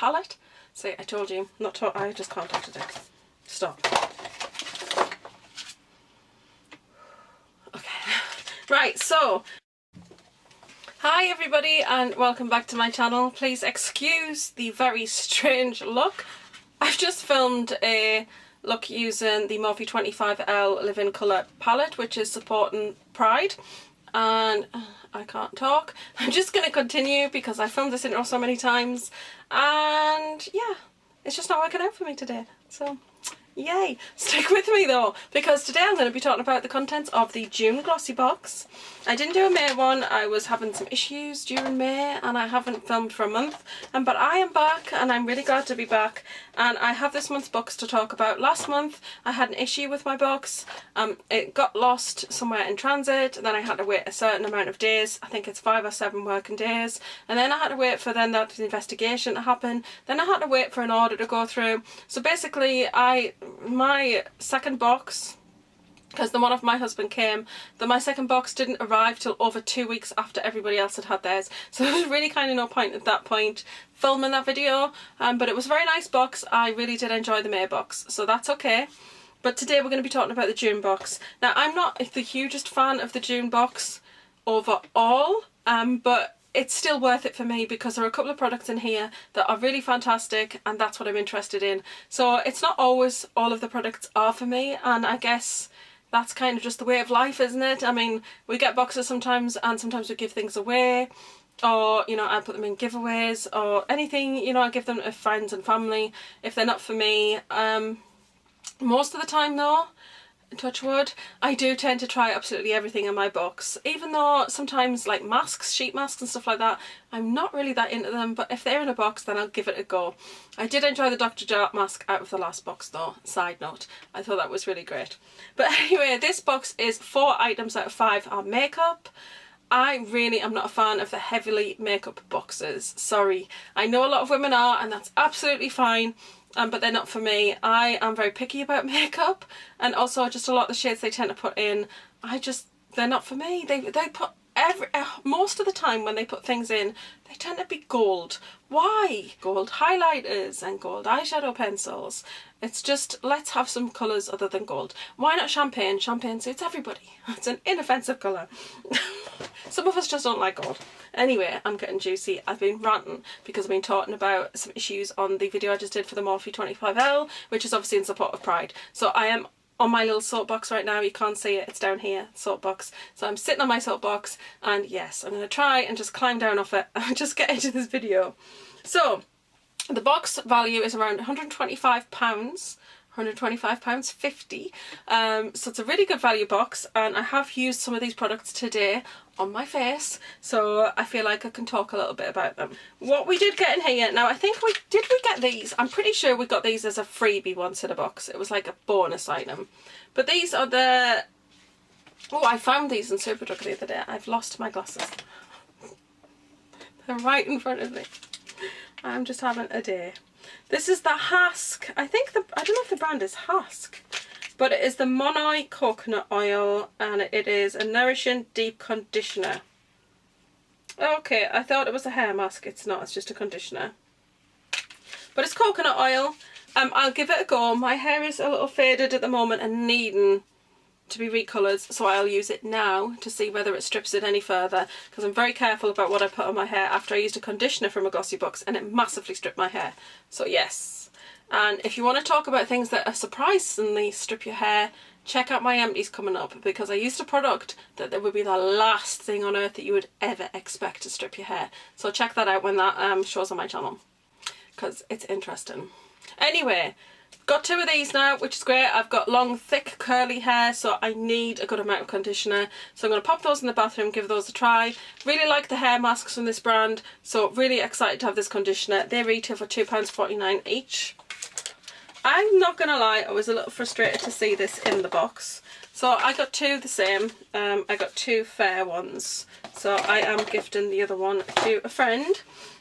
palette. See, I told you, I just contacted it. Stop. Okay. Right, so hi everybody and welcome back to my channel. Please excuse the very strange look. I've just filmed a look using the Morphe 25L Live-In Colour palette, which is supporting Pride, and I can't talk. I'm just going to continue because I filmed this intro so many times and yeah, it's just not working out for me today. So yay! Stick with me though, because today I'm going to be talking about the contents of the June Glossybox. I didn't do a May one, I was having some issues during May and I haven't filmed for a month, but I am back and I'm really glad to be back, and I have this month's box to talk about. Last month I had an issue with my box. It got lost somewhere in transit, then I had to wait a certain amount of days, I think it's 5 or 7 working days, and then I had to wait for that investigation to happen, then I had to wait for an order to go through. So basically my second box, because the one of my husband came, my second box didn't arrive till over 2 weeks after everybody else had theirs, so there was really kind of no point at that point filming that video, but it was a very nice box. I really did enjoy the May box, so that's okay. But today we're going to be talking about the June box. Now, I'm not the hugest fan of the June box overall, but it's still worth it for me because there are a couple of products in here that are really fantastic and that's what I'm interested in. So it's not always all of the products are for me, and I guess that's kind of just the way of life, isn't it? I mean, we get boxes sometimes and sometimes we give things away, or, you know, I put them in giveaways or anything, you know, I give them to friends and family if they're not for me. Most of the time though, touch wood, I do tend to try absolutely everything in my box, even though sometimes like masks, sheet masks and stuff like that, I'm not really that into them, but if they're in a box then I'll give it a go. I did enjoy the Dr. Jart mask out of the last box though, side note, I thought that was really great. But anyway, this box is 4 items out of 5 are makeup. I really am not a fan of the heavily makeup boxes, sorry. I know a lot of women are and that's absolutely fine. But they're not for me. I am very picky about makeup, and also just a lot of the shades they tend to put in, they're not for me. They put most of the time when they put things in, they tend to be gold. Why? Gold highlighters and gold eyeshadow pencils. It's just, let's have some colours other than gold. Why not champagne? Champagne suits everybody. It's an inoffensive colour. Some of us just don't like gold. Anyway, I'm getting juicy. I've been ranting because I've been talking about some issues on the video I just did for the Morphe 25L, which is obviously in support of Pride. So I am on my little soapbox right now. You can't see it, it's down here, soapbox. So I'm sitting on my soapbox and yes, I'm going to try and just climb down off it and just get into this video. So the box value is around £125, £125.50, so it's a really good value box, and I have used some of these products today on my face, so I feel like I can talk a little bit about them. What we did get in here, now I think we get these, I'm pretty sure we got these as a freebie once in a box, it was like a bonus item, but these are the, oh, I found these in Superdrug the other day. I've lost my glasses. They're right in front of me. I'm just having a day. This is the Hask, I don't know if the brand is Hask, but it is the Monoi coconut oil, and it is a nourishing deep conditioner. Okay, I thought it was a hair mask, it's not, it's just a conditioner. But it's coconut oil. I'll give it a go. My hair is a little faded at the moment and needing to be recoloured, so I'll use it now to see whether it strips it any further, because I'm very careful about what I put on my hair after I used a conditioner from a Glossybox and it massively stripped my hair. So yes, and if you want to talk about things that are surprisingly strip your hair, check out my empties coming up, because I used a product that would be the last thing on earth that you would ever expect to strip your hair. So check that out when that shows on my channel, because it's interesting. Anyway, got 2 of these now, which is great. I've got long, thick, curly hair, so I need a good amount of conditioner. So I'm going to pop those in the bathroom, give those a try. Really like the hair masks from this brand, so really excited to have this conditioner. They retail for £2.49 each. I'm not going to lie, I was a little frustrated to see this in the box, So I got two the same. I got two fair ones. So I am gifting the other one to a friend.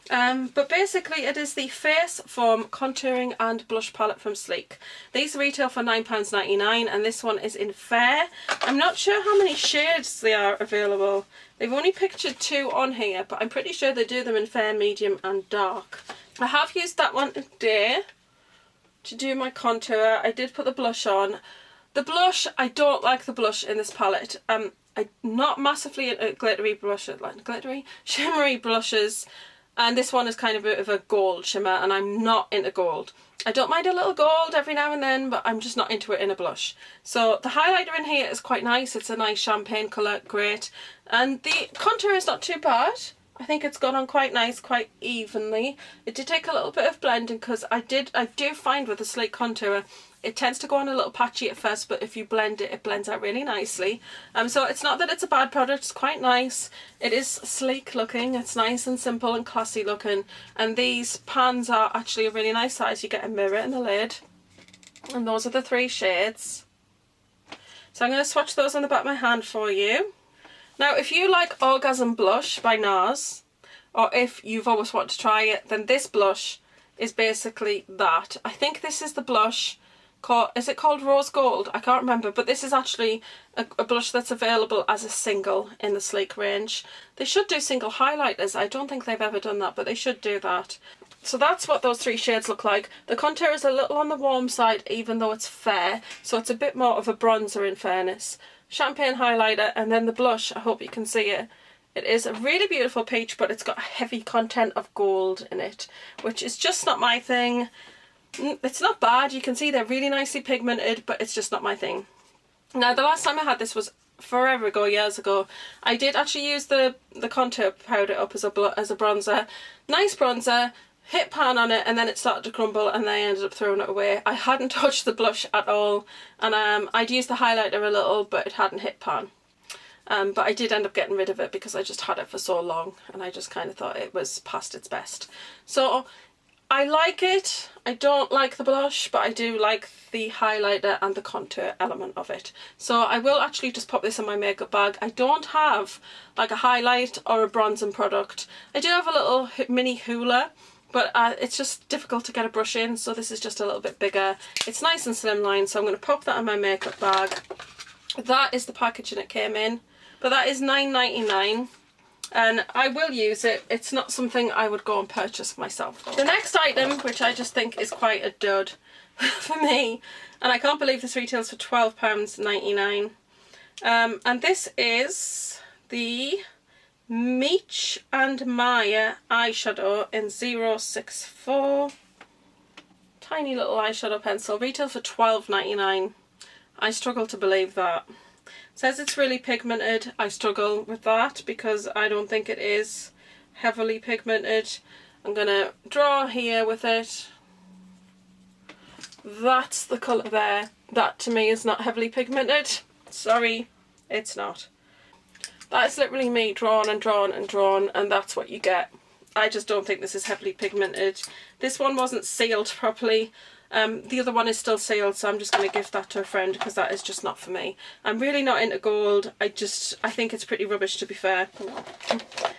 But basically it is the Face Foam Contouring and Blush Palette from Sleek. These retail for £9.99 and this one is in Fair. I'm not sure how many shades they are available. They've only pictured two on here, but I'm pretty sure they do them in Fair, Medium and Dark. I have used that one today to do my contour. I did put the blush on. The blush, I don't like the blush in this palette. I'm not massively into glittery blushes, like glittery, shimmery blushes. And this one is kind of a bit of a gold shimmer and I'm not into gold. I don't mind a little gold every now and then, but I'm just not into it in a blush. So the highlighter in here is quite nice. It's a nice champagne colour, great. And the contour is not too bad. I think it's gone on quite nice, quite evenly. It did take a little bit of blending because I do find with the Sleek contour, it tends to go on a little patchy at first, but if you blend it, it blends out really nicely. So it's not that it's a bad product, it's quite nice. It is sleek looking, it's nice and simple and classy looking. And these pans are actually a really nice size. You get a mirror in the lid. And those are the three shades. So I'm going to swatch those on the back of my hand for you. Now, if you like Orgasm Blush by NARS, or if you've always wanted to try it, then this blush is basically that. I think this is the blush called, is it called Rose Gold? I can't remember, but this is actually a blush that's available as a single in the Sleek range. They should do single highlighters. I don't think they've ever done that, but they should do that. So that's what those three shades look like. The contour is a little on the warm side, even though it's fair, so it's a bit more of a bronzer in fairness. Champagne highlighter, and then the blush, I hope you can see it. It is a really beautiful peach, but it's got a heavy content of gold in it, which is just not my thing. It's not bad, you can see they're really nicely pigmented, but it's just not my thing. Now, the last time I had this was forever ago, years ago. I did actually use the contour powder up as a bronzer. Nice bronzer. Hit pan on it and then it started to crumble and then I ended up throwing it away. I hadn't touched the blush at all, and I'd used the highlighter a little, but it hadn't hit pan. But I did end up getting rid of it because I just had it for so long and I just kind of thought it was past its best. So I like it. I don't like the blush, but I do like the highlighter and the contour element of it. So I will actually just pop this in my makeup bag. I don't have like a highlight or a bronzing product. I do have a little mini hoola, but it's just difficult to get a brush in, so this is just a little bit bigger. It's nice and slimline, so I'm going to pop that in my makeup bag. That is the packaging it came in, but that is £9.99. And I will use it. It's not something I would go and purchase for myself. The next item, which I just think is quite a dud for me, and I can't believe this retails for £12.99. And this is the Meechy and Mia eyeshadow in 064. Tiny little eyeshadow pencil. Retail for £12.99. I struggle to believe that. It says it's really pigmented. I struggle with that because I don't think it is heavily pigmented. I'm going to draw here with it. That's the colour there. That to me is not heavily pigmented. Sorry, it's not. That is literally me drawn and drawn and drawn, and that's what you get. I just don't think this is heavily pigmented. This one wasn't sealed properly. The other one is still sealed, so I'm just going to give that to a friend because that is just not for me. I'm really not into gold. I think it's pretty rubbish, to be fair.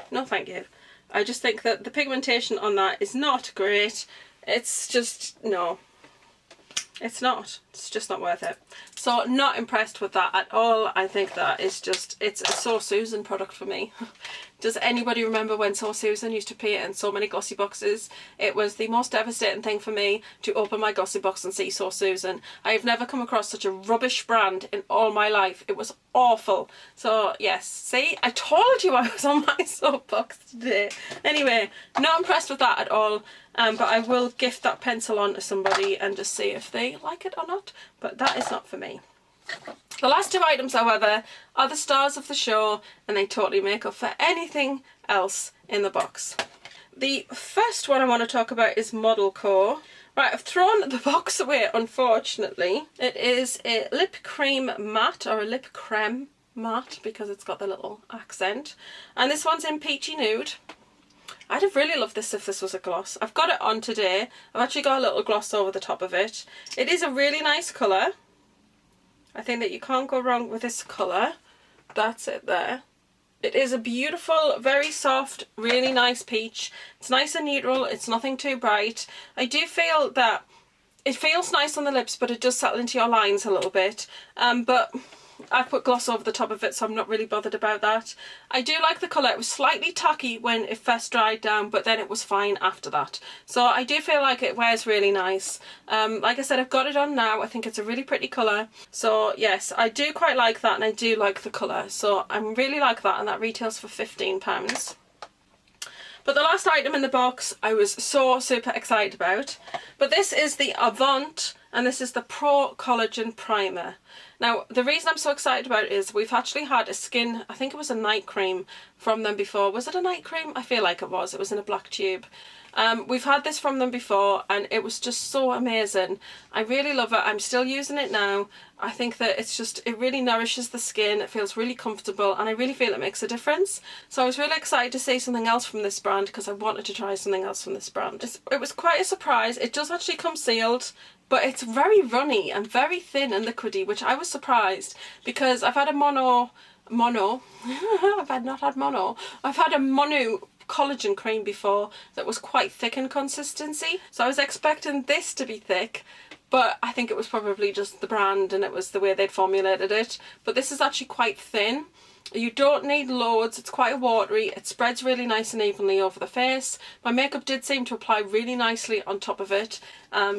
No thank you. I just think that the pigmentation on that is not great. It's just, no. It's not. It's just not worth it. So not impressed with that at all. I think that is just, it's a So Susan product for me. Does anybody remember when So Susan used to appear in so many glossy boxes? It was the most devastating thing for me to open my glossy box and see So Susan. I have never come across such a rubbish brand in all my life. It was awful. So yes, see, I told you I was on my soapbox today. Anyway, not impressed with that at all. But I will gift that pencil on to somebody and just see if they like it or not. But that is not for me. The last two items, however, are the stars of the show, and they totally make up for anything else in the box. The first one I want to talk about is Model Co. Right, I've thrown the box away, unfortunately. It is a lip cream matte, or a lip creme matte, because it's got the little accent. And this one's in Peachy Nude. I'd have really loved this if this was a gloss. I've got it on today. I've actually got a little gloss over the top of it. It is a really nice colour. I think that you can't go wrong with this colour. That's it there. It is a beautiful, very soft, really nice peach. It's nice and neutral. It's nothing too bright. I do feel that it feels nice on the lips, but it does settle into your lines a little bit. But I've put gloss over the top of it, so I'm not really bothered about that. I do like the colour. It was slightly tacky when it first dried down, but then it was fine after that. So I do feel like it wears really nice. Like I said, I've got it on now. I think it's a really pretty colour. So yes, I do quite like that, and I do like the colour. So I really like that, and that retails for £15. But the last item in the box I was so super excited about. But this is the Avant, and this is the Pro Collagen Primer. Now, the reason I'm so excited about it is we've actually had a skin, I think it was a night cream from them before. Was it a night cream? I feel like it was. It was in a black tube. We've had this from them before, and it was just so amazing. I really love it. I'm still using it now. I think that it really nourishes the skin. It feels really comfortable, and I really feel it makes a difference. So I was really excited to see something else from this brand, because I wanted to try something else from this brand. It was quite a surprise. It does actually come sealed, but it's very runny and very thin and liquidy, which I was surprised, because I've had a I've had a mono collagen cream before that was quite thick in consistency, so I was expecting this to be thick, but I think it was probably just the brand and it was the way they'd formulated it. But this is actually quite thin. You don't need loads. It's quite watery. It spreads really nice and evenly over the face. My makeup did seem to apply really nicely on top of it.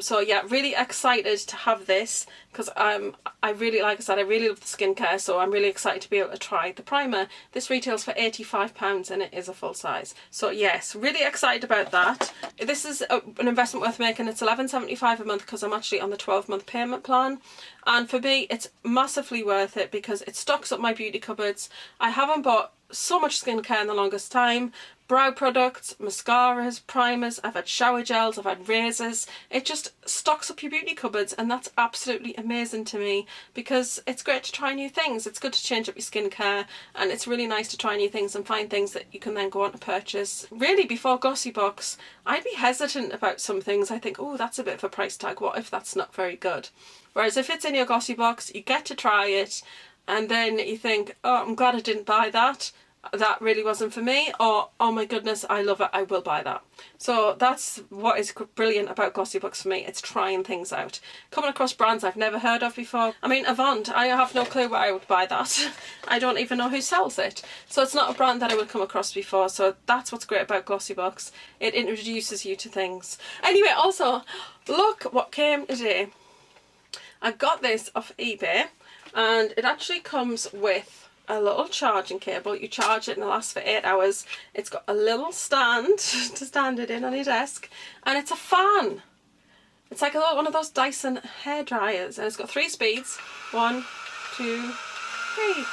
So yeah, really excited to have this, because I really, like I said, I really love the skincare, so I'm really excited to be able to try the primer. This retails for £85 and it is a full size. So yes, really excited about that. This is an investment worth making. It's £11.75 a month because I'm actually on the 12-month payment plan. And for me, it's massively worth it because it stocks up my beauty cupboards. I haven't bought so much skincare in the longest time. Brow products, mascaras, primers, I've had shower gels, I've had razors. It just stocks up your beauty cupboards, and that's absolutely amazing to me because it's great to try new things. It's good to change up your skincare, and it's really nice to try new things and find things that you can then go on to purchase. Really, before Glossybox, I'd be hesitant about some things. I think, oh, that's a bit of a price tag. What if that's not very good? Whereas if it's in your Glossybox, you get to try it, and then you think, oh, I'm glad I didn't buy that. That really wasn't for me, or oh my goodness, I love it, I will buy that. So that's what is brilliant about Glossybox for me. It's trying things out, coming across brands I've never heard of before. I mean, Avant, I have no clue why I would buy that. I don't even know who sells it, so it's not a brand that I would come across before. So that's what's great about Glossybox. It introduces you to things. Anyway, also look what came today. I got this off eBay, and it actually comes with a little charging cable. You charge it and it lasts for 8 hours. It's got a little stand to stand it in on your desk, and it's a fan. It's like one of those Dyson hair dryers, and it's got 3 speeds. 1, 2, 3.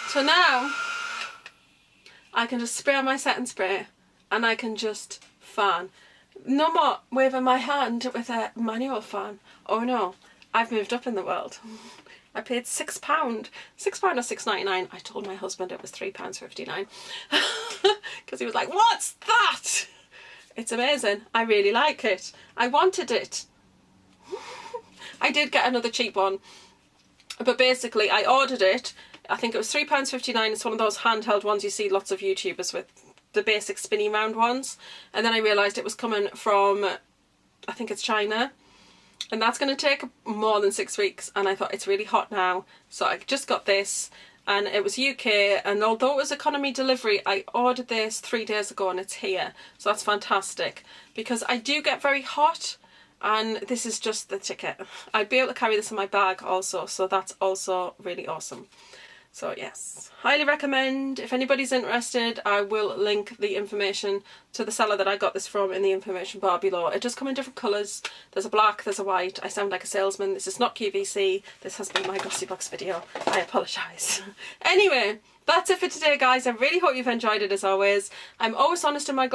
So now I can just spray on my setting spray and I can just fan. No more waving my hand with a manual fan. Oh no, I've moved up in the world. I paid £6. £6 or £6.99. I told my husband it was £3.59 because he was like, what's that? It's amazing. I really like it. I wanted it. I did get another cheap one, but basically I ordered it. I think it was £3.59. It's one of those handheld ones you see lots of YouTubers with, the basic spinny round ones. And then I realised it was coming from, I think it's China. And that's going to take more than 6 weeks, and I thought it's really hot now, so I just got this, and it was UK, and although it was economy delivery, I ordered this 3 days ago and it's here, so that's fantastic, because I do get very hot, and this is just the ticket. I'd be able to carry this in my bag also, so that's also really awesome. So yes, highly recommend. If anybody's interested, I will link the information to the seller that I got this from in the information bar below. It does come in different colours. There's a black, there's a white. I sound like a salesman. This is not QVC. This has been my Glossybox video. I apologise. Anyway, that's it for today, guys. I really hope you've enjoyed it as always. I'm always honest in my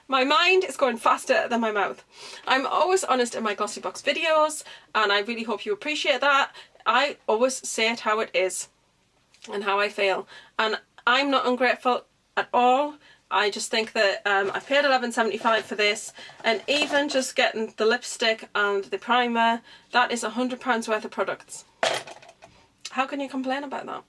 My mind is going faster than my mouth. I'm always honest in my Glossybox videos, and I really hope you appreciate that. I always say it how it is and how I feel, and I'm not ungrateful at all. I just think that I paid £11.75 for this, and even just getting the lipstick and the primer, that is £100 worth of products. How can you complain about that?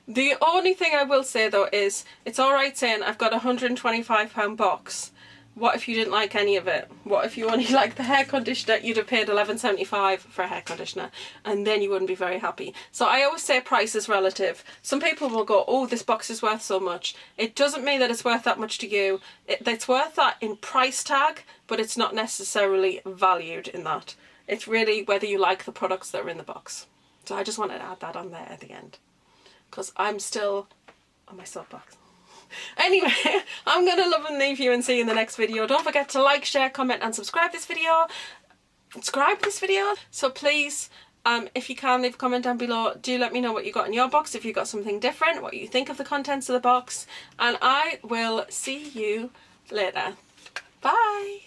The only thing I will say though is, it's alright saying I've got a £125 box. What if you didn't like any of it? What if you only liked the hair conditioner? You'd have paid £11.75 for a hair conditioner, and then you wouldn't be very happy. So I always say price is relative. Some people will go, oh, this box is worth so much. It doesn't mean that it's worth that much to you. It's worth that in price tag, but it's not necessarily valued in that. It's really whether you like the products that are in the box. So I just wanted to add that on there at the end, because I'm still on my soapbox. Anyway, I'm going to love and leave you and see you in the next video. Don't forget to like, share, comment and subscribe this video. So please, if you can, leave a comment down below. Do let me know what you got in your box, if you got something different, what you think of the contents of the box. And I will see you later. Bye!